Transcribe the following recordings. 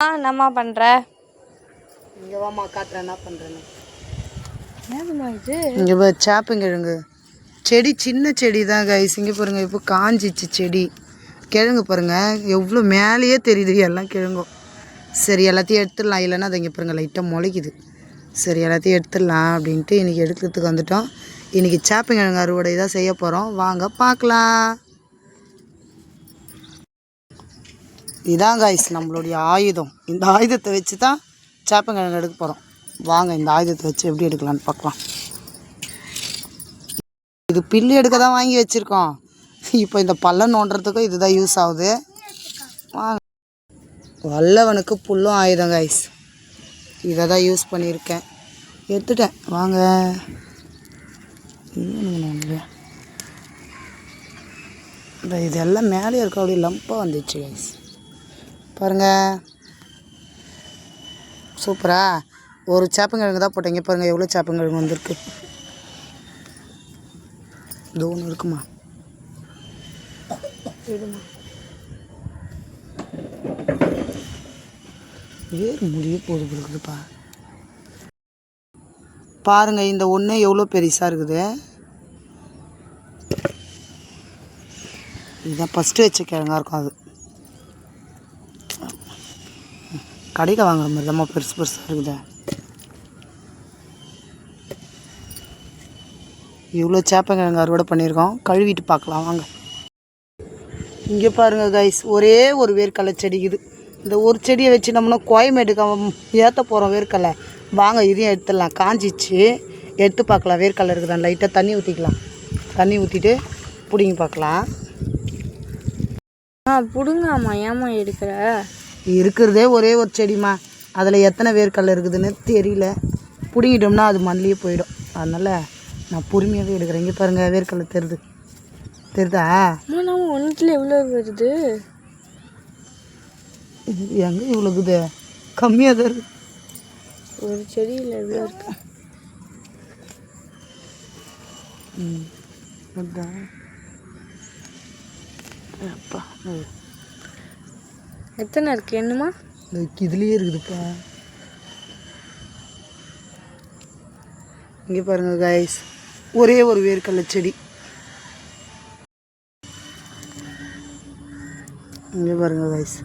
என்னம்மா பண்ணுற? இங்கே வாமா காட்டுறேன் என்ன பண்ணுறேன்னு. என்னதுமா இது? இங்கே சேப்பங்கிழங்கு செடி, சின்ன செடி தான் கைஸ். இங்கே பாருங்கள் இப்போ காஞ்சிச்சு செடி. கிழங்கு பாருங்கள் எவ்வளோ மேலேயே தெரியுது எல்லாம் கிழங்கும். சரி எல்லாத்தையும் எடுத்துடலாம், இல்லைன்னா அதை இங்கே பாருங்கள் லைட்டாக முளைக்குது. சரி எல்லாத்தையும் எடுத்துடலாம் அப்படின்ட்டு இன்றைக்கி எடுக்கிறதுக்கு வந்துட்டோம். இன்றைக்கி சேப்பங்கிழங்கு அறுவடை தான் செய்ய போகிறோம், வாங்க பார்க்கலாம். இதான் கைஸ் நம்மளுடைய ஆயுதம். இந்த ஆயுதத்தை வச்சு தான் சேப்பங்கிழங்கு எடுக்க போகிறோம். வாங்க இந்த ஆயுதத்தை வச்சு எப்படி எடுக்கலான்னு பார்க்கலாம். இது பில்லு எடுக்க தான் வாங்கி வச்சுருக்கோம். இப்போ இந்த பள்ளம் நோண்டுறதுக்கும் இதுதான் யூஸ் ஆகுது. வாங்க. வல்லவனுக்கு புல்லும் ஆயுதம் கைஸ். இதை தான் யூஸ் பண்ணியிருக்கேன், எடுத்துட்டேன். வாங்க. இதெல்லாம் மேலே இருக்க அப்படியே லம்பாக வந்துச்சு கைஸ். பாருங்கள் சூப்பரா. ஒரு சேப்பங்கிழங்கு தான் போட்டீங்க பாருங்கள் எவ்வளோ சேப்பங்கிழங்கு வந்திருக்கு. இது ஒன்று இருக்குமா, விடுமா. வேறு முடிய போது கொடுக்குதுப்பா. பாருங்கள் இந்த ஒன்று எவ்வளோ பெருசாக இருக்குது. இதுதான் ஃபஸ்ட்டு வச்ச கிழங்கா இருக்கும். அது கடையில் வாங்குற மாதிரி தான் பெருசு பெருசாக இருக்குது. இவ்வளோ சேப்பங்கிழங்கு அறுவடை பண்ணியிருக்கோம், கழுவிட்டு பார்க்கலாம் வாங்க. இங்கே பாருங்கள் கைஸ், ஒரே ஒரு வேர்க்கடலை செடிக்குது. இந்த ஒரு செடியை வச்சு நம்மனா கோயம்பேட்டுக்கு ஏற்ற போகிறோம் வேர்க்கடலை. வாங்க இதையும் எடுத்துடலாம். காஞ்சிச்சு, எடுத்து பார்க்கலாம். வேர்க்கடலை இருக்குதான், லைட்டாக தண்ணி ஊற்றிக்கலாம். தண்ணி ஊற்றிட்டு பிடிங்கி பார்க்கலாம். பிடுங்காமா ஏமா எடுக்கிற? இருக்கிறதே ஒரே ஒரு செடிமா, அதில் எத்தனை வேர்க்கடலை இருக்குதுன்னு தெரியல. பிடிங்கிட்டோம்னா அது மண்ணிலேயே போயிடும். அதனால் நான் பொறுமையாகவே எடுக்கிறேன். இங்கே பாருங்கள் வேர்க்கடலை தெரியுதா? நம்ம ஒன்றுல எவ்வளோ வருது? எங்கே இவ்வளோ இருக்குது? கம்மியாக தான் இருக்குது. ஒரு செடியில் எவ்வளோ இருக்கு? அப்பா எத்தனை இருக்கு என்னமா? இதுலேயே இருக்குதுப்பா. இங்கே பாருங்கள் கைஸ், ஒரே ஒரு வேர்க்கடலை செடி. இங்கே பாருங்கள் கைஸ்,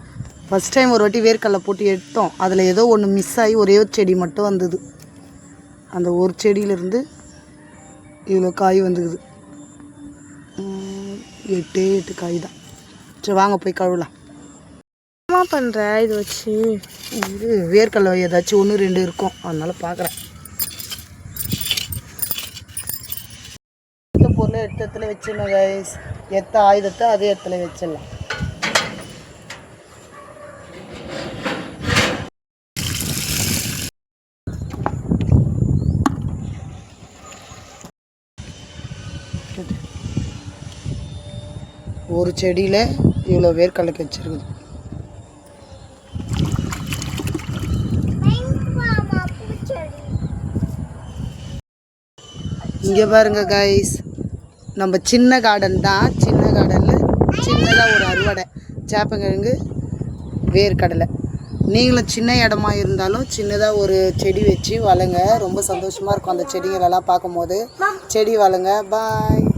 ஃபஸ்ட் டைம் ஒரு வாட்டி வேர்க்கடலை போட்டு எடுத்தோம். அதில் ஏதோ ஒன்று மிஸ் ஆகி ஒரே ஒரு செடி மட்டும் வந்தது. அந்த ஒரு செடியிலேருந்து இவ்வளோ காய் வந்துக்குது. 8 காய் தான். சரி வாங்க போய் கழுவலாம். என்ன பண்ணுற இது வச்சு? இது வேர்க்கடலை ஏதாச்சும் 1 2 இருக்கும், அதனால் பார்க்குறேன். இந்த பொருளை எடுத்த இடத்துல வச்சிடணும் கைஸ். எத்த ஆயுதத்தை அதே இடத்துல வச்சிடலாம். ஒரு செடியில் இவ்வளோ வேர்க்கடலைக்கு வச்சிருக்குது. இங்கே பாருங்க கைஸ், நம்ம சின்ன கார்டன் தான். சின்ன கார்டனில் சின்னதாக ஒரு அறுவடை சேப்பங்கிழங்கு வேர்க்கடலை. நீங்களும் சின்ன இடமா இருந்தாலும் சின்னதாக ஒரு செடி வச்சு வளங்க. ரொம்ப சந்தோஷமாக இருக்கும் அந்த செடிகளெல்லாம் பார்க்கும்போது. செடி வளங்க. பாய்.